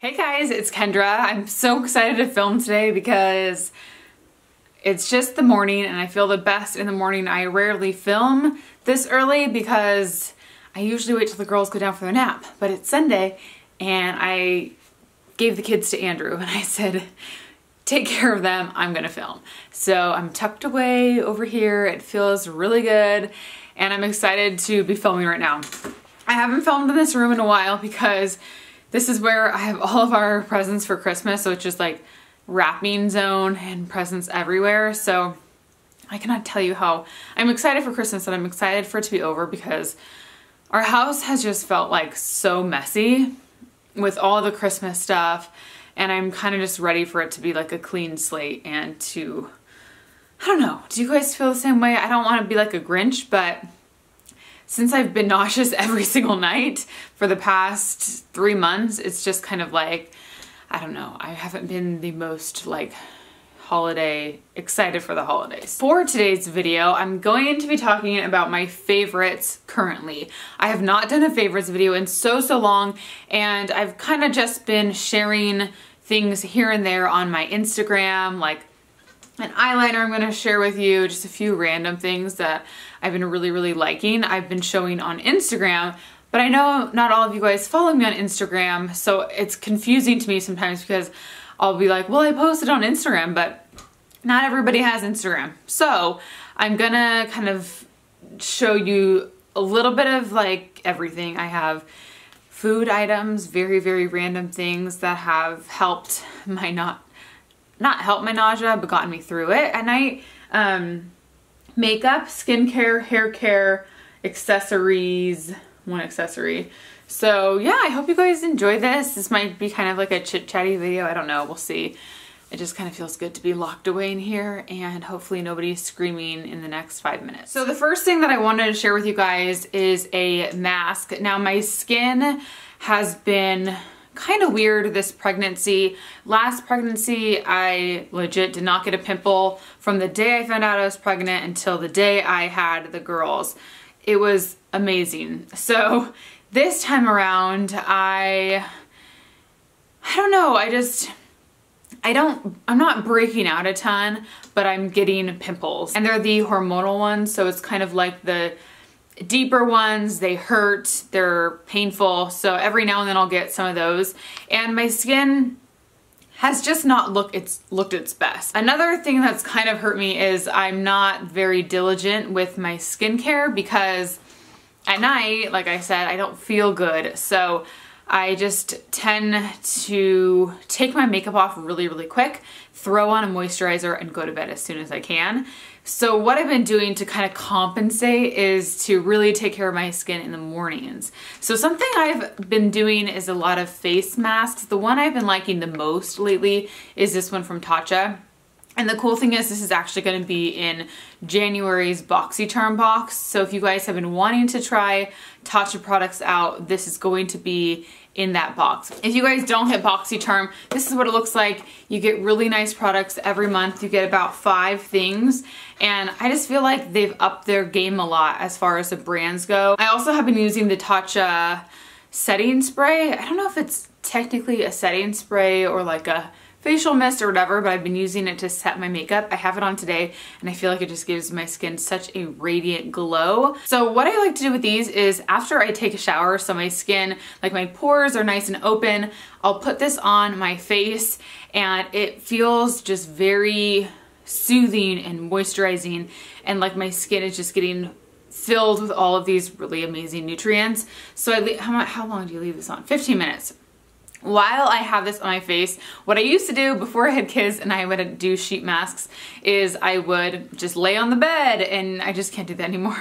Hey guys, it's Kendra. I'm so excited to film today because it's just the morning and I feel the best in the morning. I rarely film this early because I usually wait till the girls go down for their nap, but it's Sunday and I gave the kids to Andrew and I said, take care of them, I'm gonna film. So I'm tucked away over here. It feels really good and I'm excited to be filming right now. I haven't filmed in this room in a while because this is where I have all of our presents for Christmas, so it's just like wrapping zone and presents everywhere. So I cannot tell you how I'm excited for Christmas and I'm excited for it to be over because our house has just felt like so messy with all the Christmas stuff, and I'm kind of just ready for it to be like a clean slate and to, I don't know, do you guys feel the same way? I don't want to be like a Grinch, but since I've been nauseous every single night for the past 3 months, it's just kind of like, I don't know, I haven't been the most like holiday excited for the holidays. For today's video, I'm going to be talking about my favorites currently. I have not done a favorites video in so long, and I've kind of just been sharing things here and there on my Instagram, like an eyeliner I'm going to share with you, just a few random things that I've been really liking. I've been showing on Instagram, but I know not all of you guys follow me on Instagram, so it's confusing to me sometimes because I'll be like, well, I posted on Instagram, but not everybody has Instagram. So I'm gonna kind of show you a little bit of like everything. I have food items, very random things that have helped my not helped my nausea, but gotten me through it at night. Makeup, skincare, hair care, accessories, one accessory. So yeah, I hope you guys enjoy this. This might be kind of like a chit-chatty video. I don't know, we'll see. It just kind of feels good to be locked away in here and hopefully nobody's screaming in the next 5 minutes. So the first thing that I wanted to share with you guys is a mask. Now my skin has been kind of weird this pregnancy. Last pregnancy, I legit did not get a pimple from the day I found out I was pregnant until the day I had the girls. It was amazing. So this time around, I don't know, I'm not breaking out a ton, but I'm getting pimples. And they're the hormonal ones, so it's kind of like the deeper ones. They hurt, they're painful, so every now and then I'll get some of those. And my skin has just not looked its best. Another thing that's kind of hurt me is I'm not very diligent with my skincare because at night, like I said, I don't feel good. So I just tend to take my makeup off really quick, throw on a moisturizer, and go to bed as soon as I can. So what I've been doing to kind of compensate is to really take care of my skin in the mornings. So something I've been doing is a lot of face masks. The one I've been liking the most lately is this one from Tatcha. And the cool thing is this is actually going to be in January's BOXYCHARM box. So if you guys have been wanting to try Tatcha products out, this is going to be in that box. If you guys don't hit BOXYCHARM, this is what it looks like. You get really nice products every month. You get about 5 things. And I just feel like they've upped their game a lot as far as the brands go. I also have been using the Tatcha setting spray. I don't know if it's technically a setting spray or like a facial mist or whatever, but I've been using it to set my makeup. I have it on today and I feel like it just gives my skin such a radiant glow. So what I like to do with these is after I take a shower, so my skin, like my pores are nice and open, I'll put this on my face and it feels just very soothing and moisturizing, and like my skin is just getting filled with all of these really amazing nutrients. So how long do you leave this on? 15 minutes. While I have this on my face, what I used to do before I had kids and I would do sheet masks is I would just lay on the bed, and I just can't do that anymore.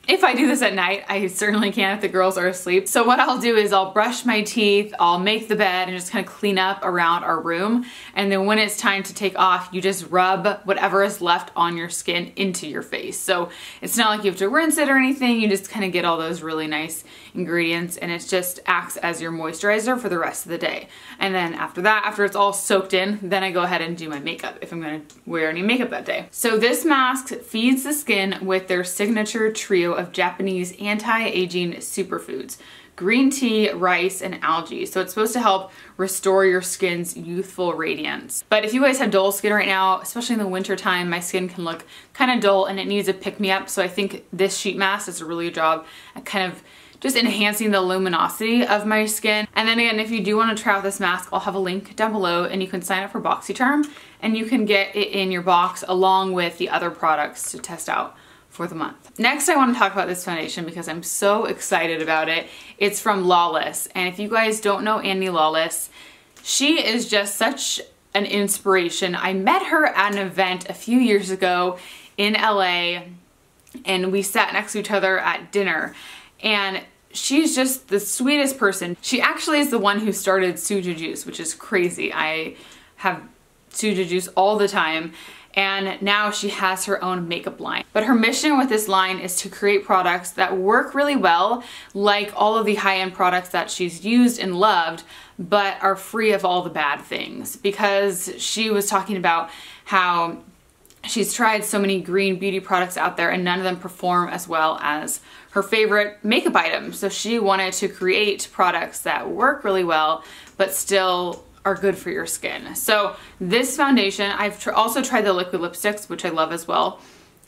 If I do this at night, I certainly can if the girls are asleep. So what I'll do is I'll brush my teeth, I'll make the bed and just kind of clean up around our room. And then when it's time to take off, you just rub whatever is left on your skin into your face. So it's not like you have to rinse it or anything. You just kind of get all those really nice ingredients, and it just acts as your moisturizer for the rest of the day. And then after that, after it's all soaked in, then I go ahead and do my makeup if I'm gonna wear any makeup that day. So this mask feeds the skin with their signature trio of Japanese anti-aging superfoods: green tea, rice, and algae. So it's supposed to help restore your skin's youthful radiance. But if you guys have dull skin right now, especially in the winter time, my skin can look kind of dull and it needs a pick-me-up. So I think this sheet mask does a really good job at kind of just enhancing the luminosity of my skin. And then again, if you do want to try out this mask, I'll have a link down below and you can sign up for BOXYCHARM and you can get it in your box along with the other products to test out for the month. Next, I want to talk about this foundation because I'm so excited about it. It's from Lawless. And if you guys don't know Annie Lawless, she is just such an inspiration. I met her at an event a few years ago in LA and we sat next to each other at dinner. And she's just the sweetest person. She actually is the one who started Suja Juice, which is crazy. I have Suja Juice all the time. And now she has her own makeup line. But her mission with this line is to create products that work really well, like all of the high-end products that she's used and loved, but are free of all the bad things. Because she was talking about how she's tried so many green beauty products out there and none of them perform as well as her favorite makeup items. So she wanted to create products that work really well, but still are good for your skin. So this foundation, I've also tried the liquid lipsticks, which I love as well.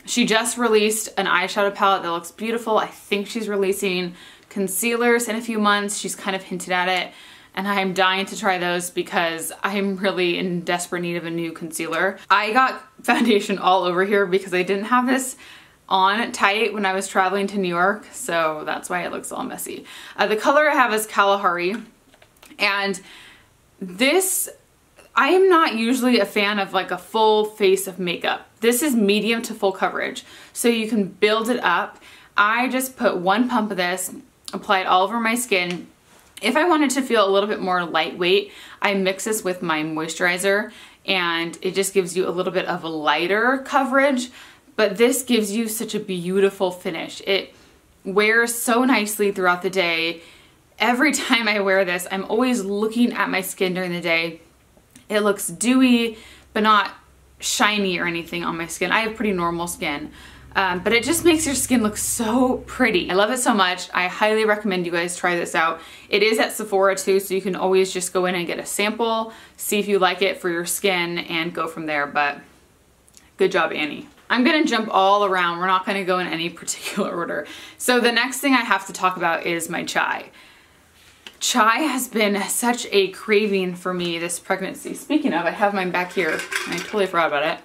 She just released an eyeshadow palette that looks beautiful. I think she's releasing concealers in a few months. She's kind of hinted at it. And I'm dying to try those because I'm really in desperate need of a new concealer. I got foundation all over here because I didn't have this on tight when I was traveling to New York, so that's why it looks all messy. The color I have is Kalahari, and this, I am not usually a fan of like a full face of makeup. This is medium to full coverage, so you can build it up. I just put one pump of this, apply it all over my skin. If I wanted to feel a little bit more lightweight, I mix this with my moisturizer and it just gives you a little bit of a lighter coverage, but this gives you such a beautiful finish. It wears so nicely throughout the day. Every time I wear this, I'm always looking at my skin during the day. It looks dewy, but not shiny or anything on my skin. I have pretty normal skin. But it just makes your skin look so pretty. I love it so much. I highly recommend you guys try this out. It is at Sephora too, so you can always just go in and get a sample, see if you like it for your skin, and go from there. But good job, Annie. I'm gonna jump all around. We're not gonna go in any particular order. So the next thing I have to talk about is my chai. Chai has been such a craving for me this pregnancy. Speaking of, I have mine back here. I totally forgot about it.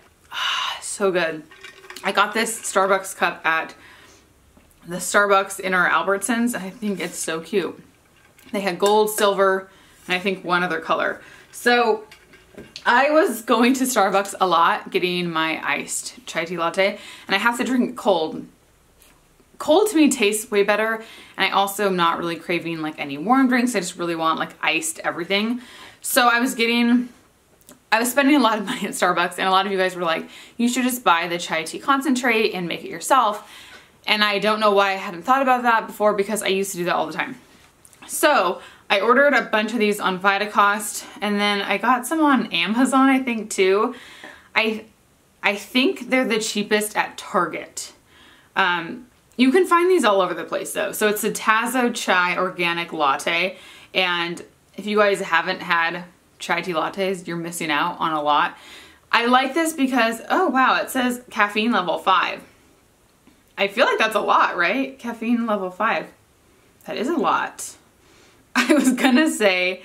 So good. I got this Starbucks cup at the Starbucks in our Albertsons. I think it's so cute. They had gold, silver, and I think one other color. So I was going to Starbucks a lot getting my iced chai tea latte, and I have to drink it cold. Cold to me tastes way better, and I also am not really craving like any warm drinks. I just really want like iced everything. So I was spending a lot of money at Starbucks, and a lot of you guys were like, you should just buy the chai tea concentrate and make it yourself. And I don't know why I hadn't thought about that before, because I used to do that all the time. So I ordered a bunch of these on Vitacost, and then I got some on Amazon, I think too. I think they're the cheapest at Target. You can find these all over the place though. So it's a Tazo chai organic latte, and if you guys haven't had chai tea lattes, you're missing out on a lot. I like this because, oh wow, it says caffeine level 5. I feel like that's a lot, right? Caffeine level 5. That is a lot. I was gonna say,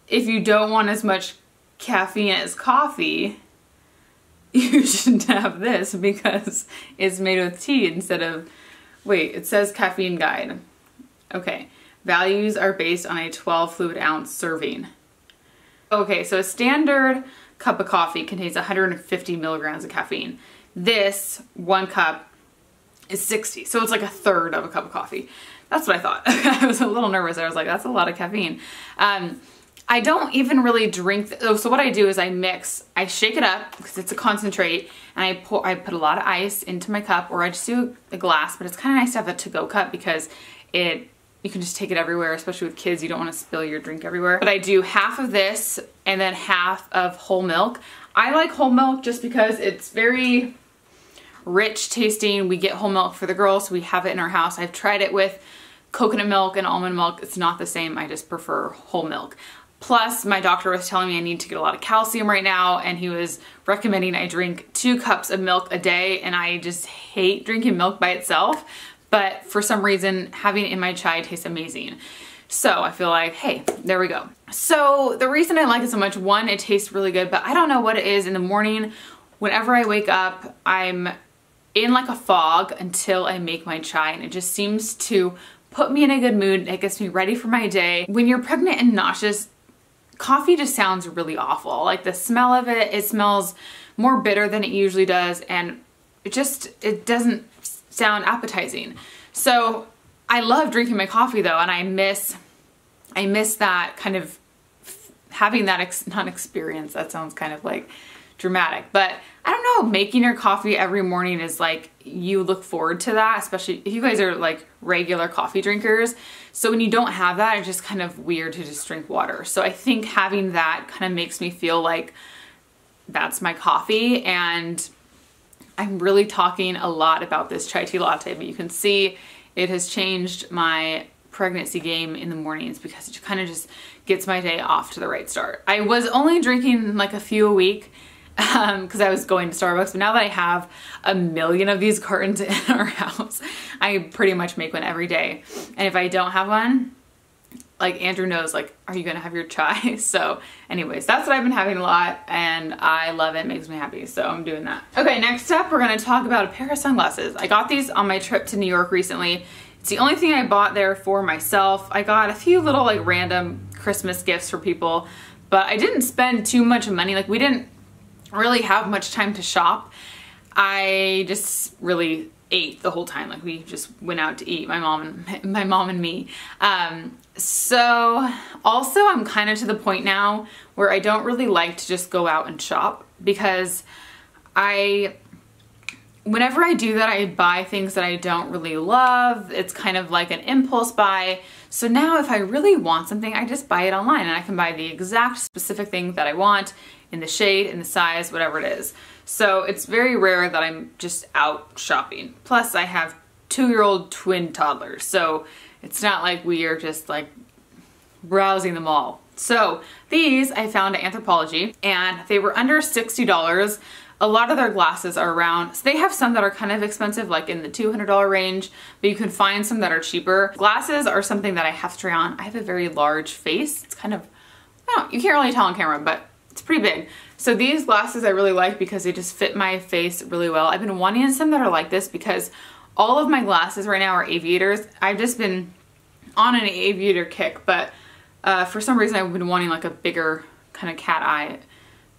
if you don't want as much caffeine as coffee, you should have this because it's made with tea instead of, wait, it says caffeine guide. Okay, values are based on a 12 fluid ounce serving. Okay, so a standard cup of coffee contains 150 milligrams of caffeine. This one cup is 60, so it's like a third of a cup of coffee. That's what I thought. I was a little nervous. I was like, that's a lot of caffeine. I don't even really drink, so what I do is I shake it up because it's a concentrate, and I put a lot of ice into my cup, or I just do a glass, but it's kind of nice to have a to-go cup because you can just take it everywhere, especially with kids. You don't want to spill your drink everywhere. But I do half of this and then half of whole milk. I like whole milk just because it's very rich tasting. We get whole milk for the girls, so we have it in our house. I've tried it with coconut milk and almond milk, it's not the same. I just prefer whole milk. Plus, my doctor was telling me I need to get a lot of calcium right now, and he was recommending I drink 2 cups of milk a day, and I just hate drinking milk by itself, but for some reason, having it in my chai tastes amazing. So I feel like, hey, there we go. So the reason I like it so much, one, it tastes really good, but I don't know what it is in the morning. Whenever I wake up, I'm in like a fog until I make my chai, and it just seems to put me in a good mood. It gets me ready for my day. When you're pregnant and nauseous, coffee just sounds really awful. Like the smell of it, it smells more bitter than it usually does, and it doesn't sound appetizing. So I love drinking my coffee though, and I miss that kind of having that not experience. That sounds kind of like dramatic, but I don't know, making your coffee every morning is like, you look forward to that, especially if you guys are like regular coffee drinkers. So when you don't have that, it's just kind of weird to just drink water. So I think having that kind of makes me feel like that's my coffee. And I'm really talking a lot about this chai tea latte, but you can see it has changed my pregnancy game in the mornings because it kind of just gets my day off to the right start. I was only drinking like a few a week because I was going to Starbucks, but now that I have a million of these cartons in our house, I pretty much make one every day. And if I don't have one, like Andrew knows, like, are you gonna have your chai? So anyways, that's what I've been having a lot, and I love it. It makes me happy, so I'm doing that. Okay, next up, we're gonna talk about a pair of sunglasses. I got these on my trip to New York recently. It's the only thing I bought there for myself. I got a few little like random Christmas gifts for people, but I didn't spend too much money. Like, we didn't really have much time to shop. I just really ate the whole time. Like, we just went out to eat, my mom and me. So also I'm kind of to the point now where I don't really like to just go out and shop, because whenever I do that, I buy things that I don't really love. It's kind of like an impulse buy. So now if I really want something, I just buy it online, and I can buy the exact specific thing that I want in the shade, in the size, whatever it is. So it's very rare that I'm just out shopping. Plus I have 2-year-old twin toddlers, so it's not like we are just like browsing the mall. So these I found at Anthropologie, and they were under $60. A lot of their glasses are around, so they have some that are kind of expensive, like in the $200 range, but you can find some that are cheaper. Glasses are something that I have to try on. I have a very large face. It's kind of, well, you can't really tell on camera, but it's pretty big. So these glasses I really like because they just fit my face really well. I've been wanting some that are like this because all of my glasses right now are aviators. I've just been on an aviator kick, but for some reason I've been wanting like a bigger kind of cat eye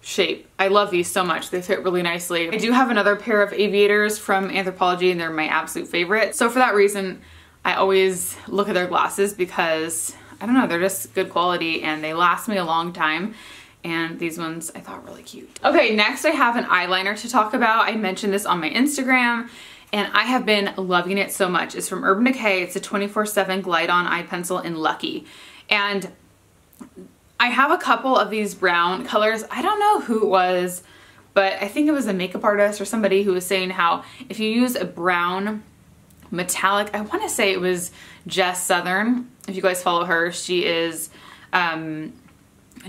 shape. I love these so much. They fit really nicely. I do have another pair of aviators from Anthropologie, and they're my absolute favorite. So for that reason, I always look at their glasses because, I don't know, they're just good quality and they last me a long time. And these ones I thought really cute. Okay, next I have an eyeliner to talk about. I mentioned this on my Instagram, and I have been loving it so much. It's from Urban Decay. It's a 24/7 Glide On Eye Pencil in Lucky. And I have a couple of these brown colors. I don't know who it was, but I think it was a makeup artist or somebody who was saying how if you use a brown metallic, I want to say it was Jess Southern. If you guys follow her, she is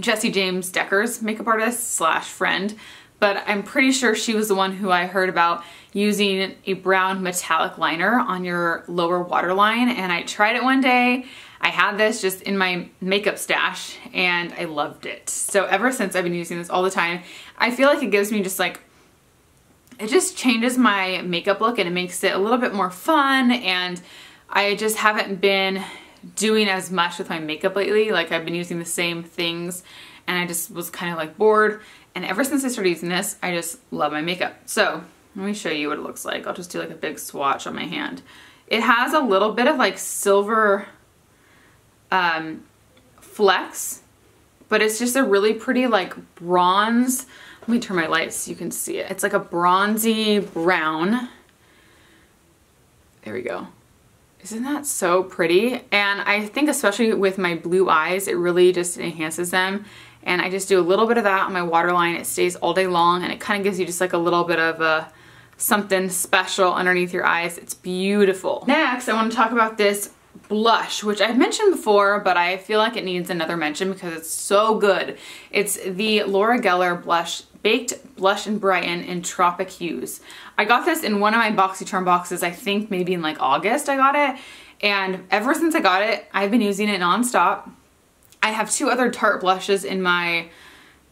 Jesse James Decker's makeup artist slash friend, but I'm pretty sure she was the one who I heard about using a brown metallic liner on your lower waterline. And I tried it one day. I had this just in my makeup stash and I loved it. So ever since, I've been using this all the time. I feel like it gives me just like, it just changes my makeup look and it makes it a little bit more fun, and I just haven't been doing as much with my makeup lately. Like, I've been using the same things and I just was kind of like bored, and ever since I started using this, I just love my makeup. So let me show you what it looks like. I'll just do like a big swatch on my hand. It has a little bit of like silver flecks, but it's just a really pretty like bronze. Let me turn my light so you can see it. It's like a bronzy brown. There we go. Isn't that so pretty? And I think especially with my blue eyes, it really just enhances them. And I just do a little bit of that on my waterline. It stays all day long, and it kind of gives you just like a little bit of something special underneath your eyes. It's beautiful. Next, I want to talk about this blush, which I've mentioned before, but I feel like it needs another mention because it's so good. It's the Laura Geller blush, Baked Blush and Brighten in Tropic Hues. I got this in one of my BOXYCHARM boxes, I think maybe in like August I got it. And ever since I got it, I've been using it nonstop. I have 2 other Tarte blushes in my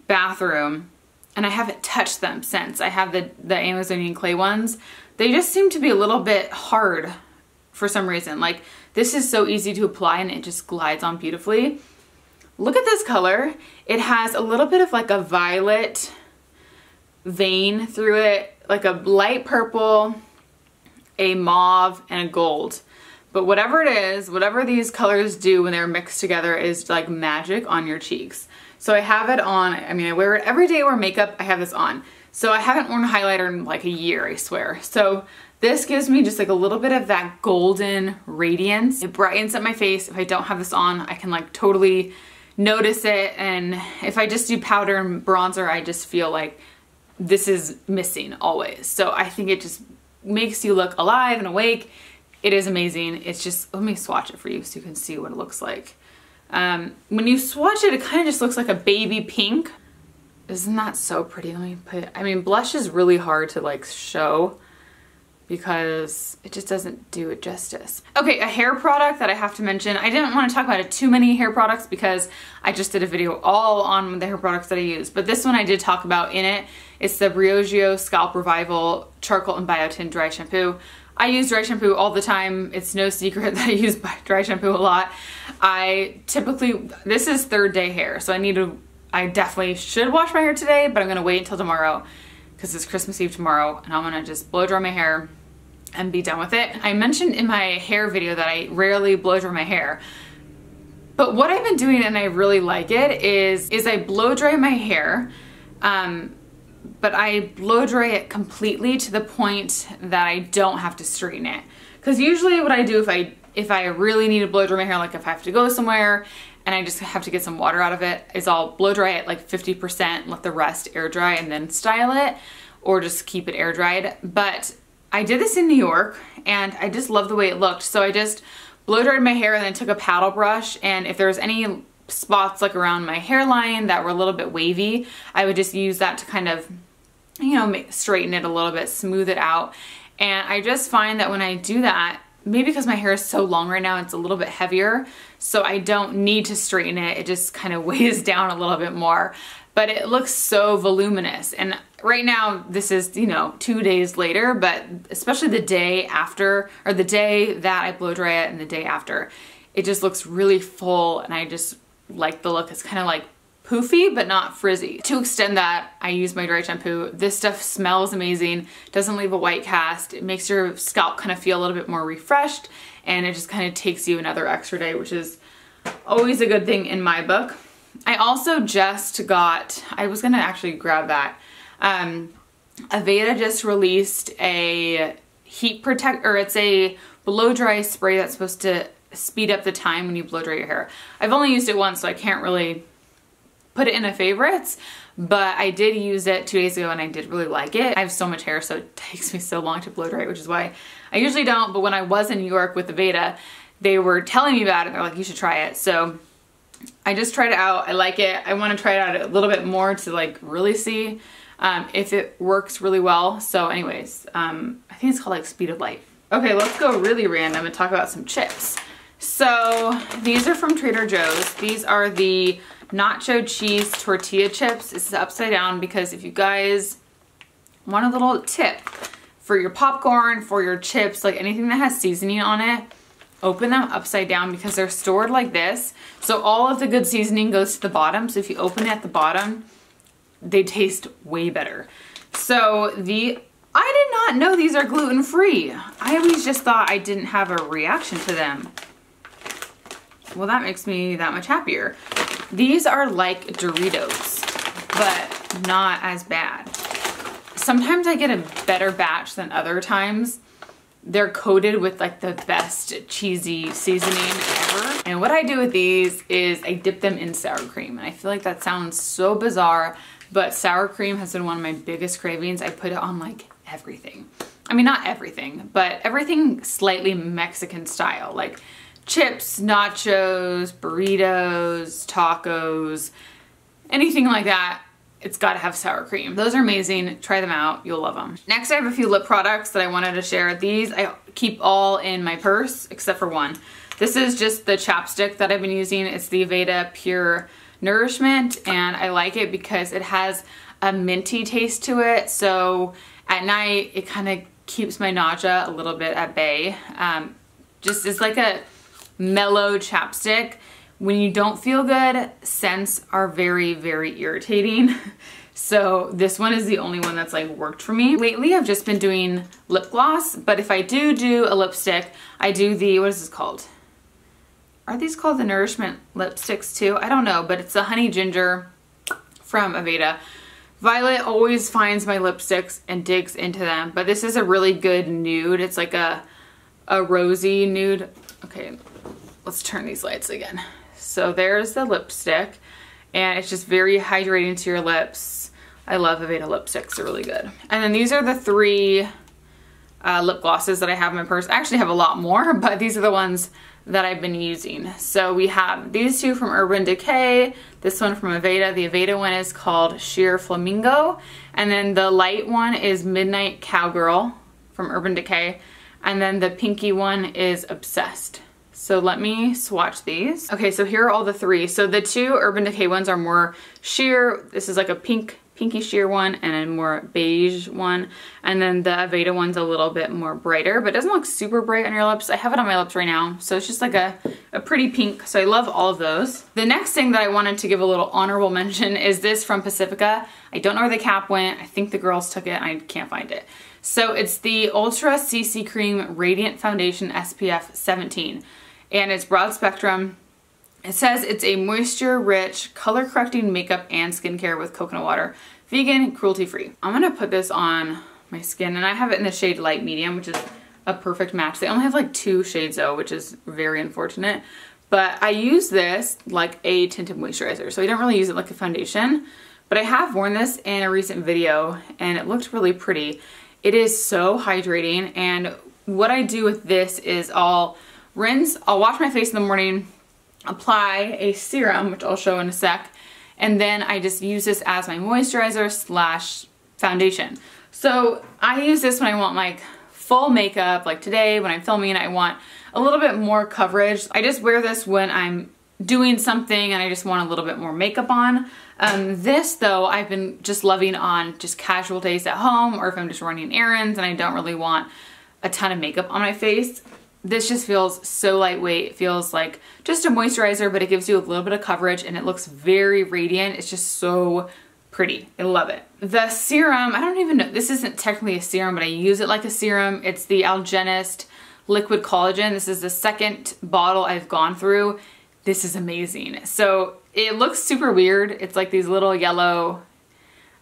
bathroom and I haven't touched them since. I have the Amazonian clay ones. They just seem to be a little bit hard for some reason. Like, this is so easy to apply and it just glides on beautifully. Look at this color. It has a little bit of like a violet vein through it, like a light purple, a mauve, and a gold. But whatever it is, whatever these colors do when they're mixed together is like magic on your cheeks. So I have it on, I mean, I wear it every day I wear makeup, I have this on. So I haven't worn a highlighter in like a year, I swear. So this gives me just like a little bit of that golden radiance. It brightens up my face. If I don't have this on, I can like totally notice it. And if I just do powder and bronzer, I just feel like this is missing always. So I think it just makes you look alive and awake. It is amazing. It's just, let me swatch it for you so you can see what it looks like. When you swatch it, it kind of just looks like a baby pink. Isn't that so pretty? Let me put, I mean, blush is really hard to like show because it just doesn't do it justice. Okay, a hair product that I have to mention. I didn't want to talk about it too many hair products because I just did a video all on the hair products that I use, but this one I did talk about in it. It's the Briogeo Scalp Revival Charcoal and Biotin Dry Shampoo. I use dry shampoo all the time. It's no secret that I use dry shampoo a lot. I typically, this is 3rd day hair, so I definitely should wash my hair today, but I'm gonna wait until tomorrow because it's Christmas Eve tomorrow and I'm gonna just blow dry my hair and be done with it. I mentioned in my hair video that I rarely blow dry my hair, but what I've been doing and I really like it is I blow dry my hair, but I blow dry it completely to the point that I don't have to straighten it. Because usually what I do if I really need to blow dry my hair, like if I have to go somewhere and I just have to get some water out of it, is I'll blow dry it like 50%, let the rest air dry and then style it, or just keep it air dried. But I did this in New York and I just love the way it looked. So I just blow dried my hair and then took a paddle brush, and if there was any spots like around my hairline that were a little bit wavy, I would just use that to kind of, you know, straighten it a little bit, smooth it out. And I just find that when I do that, maybe because my hair is so long right now, it's a little bit heavier, so I don't need to straighten it. It just kind of weighs down a little bit more, but it looks so voluminous. And right now, this is, you know, 2 days later, but especially the day after, or the day that I blow dry it and the day after, it just looks really full, and I just like the look. It's kind of like poofy, but not frizzy. To extend that, I use my dry shampoo. This stuff smells amazing, doesn't leave a white cast. It makes your scalp kind of feel a little bit more refreshed, and it just kind of takes you another extra day, which is always a good thing in my book. I also just got, I was gonna actually grab that. Aveda just released a heat protect, or it's a blow dry spray that's supposed to speed up the time when you blow dry your hair. I've only used it once, so I can't really put it in a favorites, but I did use it 2 days ago and I did really like it. I have so much hair, so it takes me so long to blow dry it, which is why I usually don't. But when I was in New York with Aveda, they were telling me about it. They're like, you should try it. So I just tried it out. I like it. I want to try it out a little bit more to like really see if it works really well. So anyways, I think it's called like Speed of Light. Okay, let's go really random and talk about some chips. So these are from Trader Joe's. These are the nacho cheese tortilla chips. This is upside down because if you guys want a little tip for your popcorn, for your chips, like anything that has seasoning on it, open them upside down because they're stored like this. So all of the good seasoning goes to the bottom. So if you open it at the bottom, they taste way better. So I did not know these are gluten-free. I always just thought I didn't have a reaction to them. Well, that makes me that much happier. These are like Doritos, but not as bad. Sometimes I get a better batch than other times. They're coated with like the best cheesy seasoning ever. And what I do with these is I dip them in sour cream. And I feel like that sounds so bizarre, but sour cream has been one of my biggest cravings. I put it on like everything. I mean, not everything, but everything slightly Mexican style, like chips, nachos, burritos, tacos, anything like that, it's gotta have sour cream. Those are amazing. Try them out. You'll love them. Next, I have a few lip products that I wanted to share. These I keep all in my purse except for one. This is just the chapstick that I've been using. It's the Aveda Pure Nourishment, and I like it because it has a minty taste to it. So at night, it kind of keeps my nausea a little bit at bay. Just it's like a mellow chapstick. When you don't feel good, scents are very, very irritating. So this one is the only one that's like worked for me. Lately, I've just been doing lip gloss, but if I do a lipstick, I do the, what is this called? Are these called the Nourishment Lipsticks too? I don't know, but it's the Honey Ginger from Aveda. Violet always finds my lipsticks and digs into them, but this is a really good nude. It's like a rosy nude. Okay, let's turn these lights again. So there's the lipstick, and it's just very hydrating to your lips. I love Aveda lipsticks, they're really good. And then these are the 3 lip glosses that I have in my purse. I actually have a lot more, but these are the ones that I've been using. So we have these 2 from Urban Decay, this one from Aveda. The Aveda one is called Sheer Flamingo, and then the light one is Midnight Cowgirl from Urban Decay, and then the pinky one is Obsessed. So let me swatch these. Okay, so here are all the 3. So the 2 Urban Decay ones are more sheer. This is like a pinky sheer one and a more beige one. And then the Aveda one's a little bit more brighter, but it doesn't look super bright on your lips. I have it on my lips right now. So it's just like a pretty pink. So I love all of those. The next thing that I wanted to give a little honorable mention is this from Pacifica. I don't know where the cap went. I think the girls took it and I can't find it. So it's the Ultra CC Cream Radiant Foundation SPF 17. And it's broad spectrum. It says it's a moisture-rich, color-correcting makeup and skincare with coconut water. Vegan, cruelty-free. I'm gonna put this on my skin, and I have it in the shade light medium, which is a perfect match. They only have like 2 shades though, which is very unfortunate. But I use this like a tinted moisturizer, so I don't really use it like a foundation. But I have worn this in a recent video, and it looked really pretty. It is so hydrating, and what I do with this is I'll wash my face in the morning, apply a serum, which I'll show in a sec, and then I just use this as my moisturizer / foundation. So I use this when I want like full makeup, like today when I'm filming, I want a little bit more coverage. I just wear this when I'm doing something and I just want a little bit more makeup on. This though, I've been just loving on just casual days at home, or if I'm just running errands and I don't really want a ton of makeup on my face. This just feels so lightweight. It feels like just a moisturizer, but it gives you a little bit of coverage and it looks very radiant. It's just so pretty. I love it. The serum, I don't even know, this isn't technically a serum, but I use it like a serum. It's the Genest Liquid Collagen. This is the 2nd bottle I've gone through. This is amazing. So it looks super weird. It's like these little yellow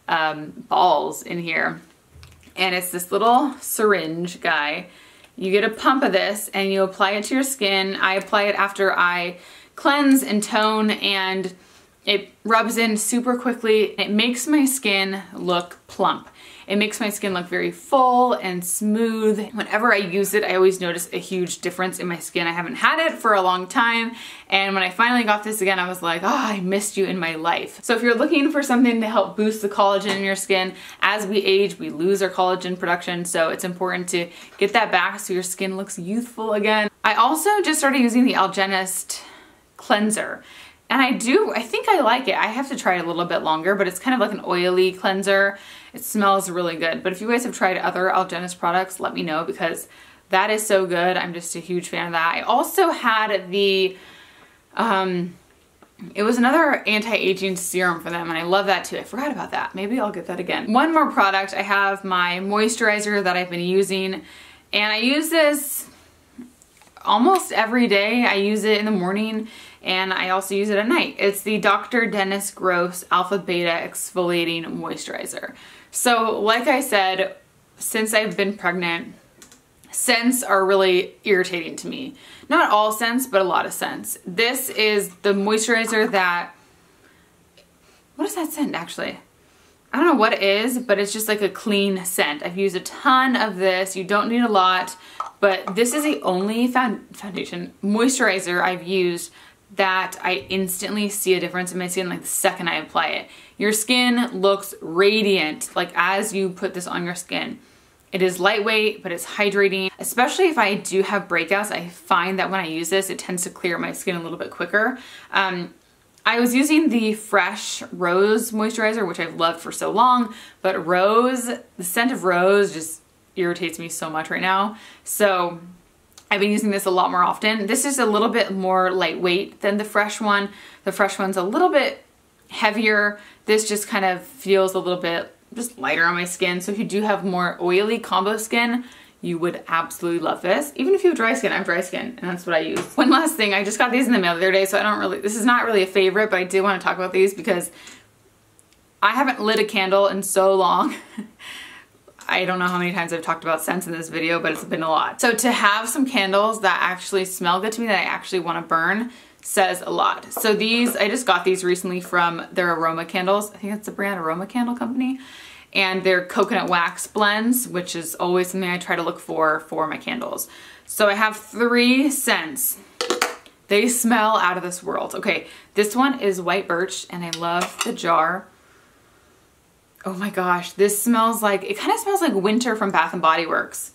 balls in here. And it's this little syringe guy. You get a pump of this and you apply it to your skin. I apply it after I cleanse and tone, and it rubs in super quickly. It makes my skin look plump. It makes my skin look very full and smooth. Whenever I use it, I always notice a huge difference in my skin. I haven't had it for a long time, and when I finally got this again, I was like, oh, I missed you in my life. So if you're looking for something to help boost the collagen in your skin, as we age, we lose our collagen production, so it's important to get that back so your skin looks youthful again. I also just started using the Genest cleanser. And I think I like it. I have to try it a little bit longer, but it's kind of like an oily cleanser. It smells really good. But if you guys have tried other Genest products, let me know, because that is so good. I'm just a huge fan of that. I also had the, it was another anti-aging serum for them, and I love that too. I forgot about that. Maybe I'll get that again. One more product. I have my moisturizer that I've been using, and I use this almost every day. I use it in the morning, and I also use it at night. It's the Dr. Dennis Gross Alpha Beta Exfoliating Moisturizer. So like I said, since I've been pregnant, scents are really irritating to me. Not all scents, but a lot of scents. This is the moisturizer that, what is that scent actually? I don't know what it is, but it's just like a clean scent. I've used a ton of this. You don't need a lot, but this is the only moisturizer I've used that I instantly see a difference in my skin like the second I apply it. Your skin looks radiant like as you put this on your skin. It is lightweight, but it's hydrating. Especially if I do have breakouts, I find that when I use this, it tends to clear my skin a little bit quicker. I was using the Fresh Rose moisturizer, which I've loved for so long, but the scent of rose just irritates me so much right now. So I've been using this a lot more often. This is a little bit more lightweight than the Fresh one. The Fresh one's a little bit heavier. This just kind of feels a little bit just lighter on my skin. So if you do have more oily combo skin, you would absolutely love this. Even if you have dry skin, I have dry skin, and that's what I use. One last thing, I just got these in the mail the other day, so this is not really a favorite, but I did want to talk about these because I haven't lit a candle in so long. I don't know how many times I've talked about scents in this video, but it's been a lot. So to have some candles that actually smell good to me, that I actually want to burn, says a lot. So these, I just got these recently from their Aroma Candles. I think that's the brand, Aroma Candle Company. And they're coconut wax blends, which is always something I try to look for my candles. So I have 3 scents. They smell out of this world. Okay, this one is white birch, and I love the jar. Oh my gosh, this smells like, it kind of smells like winter from Bath & Body Works.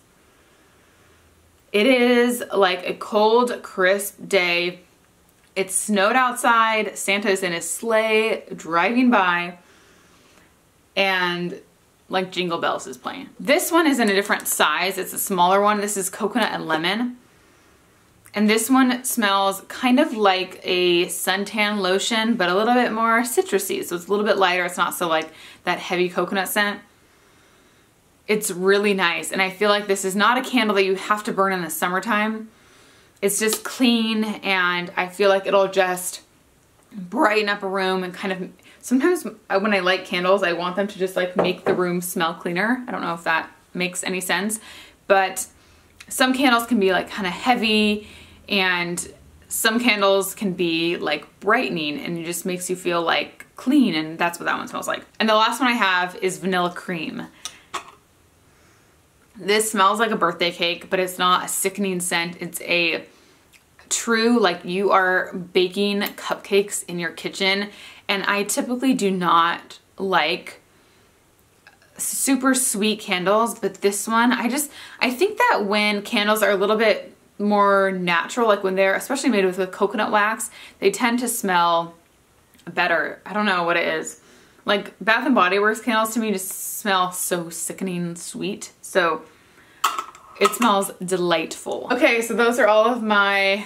It is like a cold, crisp day. It snowed outside, Santa's in his sleigh driving by, and like Jingle Bells is playing. This one is in a different size. It's a smaller one. This is coconut and lemon. And this one smells kind of like a suntan lotion, but a little bit more citrusy. So it's a little bit lighter. It's not so like that heavy coconut scent. It's really nice. And I feel like this is not a candle that you have to burn in the summertime. It's just clean, and I feel like it'll just brighten up a room and kind of, sometimes when I light candles, I want them to just like make the room smell cleaner. I don't know if that makes any sense, but some candles can be like kind of heavy, and some candles can be like brightening, and it just makes you feel like clean, and that's what that one smells like. And the last one I have is Vanilla Cream. This smells like a birthday cake, but it's not a sickening scent. It's a true, like you are baking cupcakes in your kitchen. And I typically do not like super sweet candles, but this one, I think that when candles are a little bit more natural, like when they're especially made with coconut wax, they tend to smell better. I don't know what it is. Like Bath & Body Works candles to me just smell so sickening sweet. So it smells delightful. Okay, so those are all of my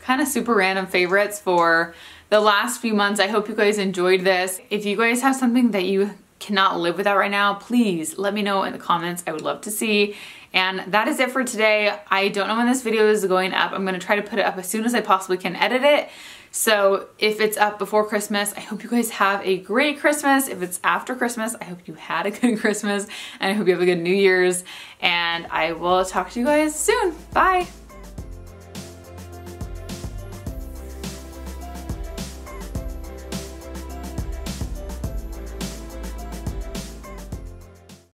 kind of super random favorites for the last few months. I hope you guys enjoyed this. If you guys have something that you cannot live without right now, please let me know in the comments. I would love to see. And that is it for today. I don't know when this video is going up. I'm gonna try to put it up as soon as I possibly can edit it. So if it's up before Christmas, I hope you guys have a great Christmas. If it's after Christmas, I hope you had a good Christmas, and I hope you have a good New Year's, and I will talk to you guys soon. Bye.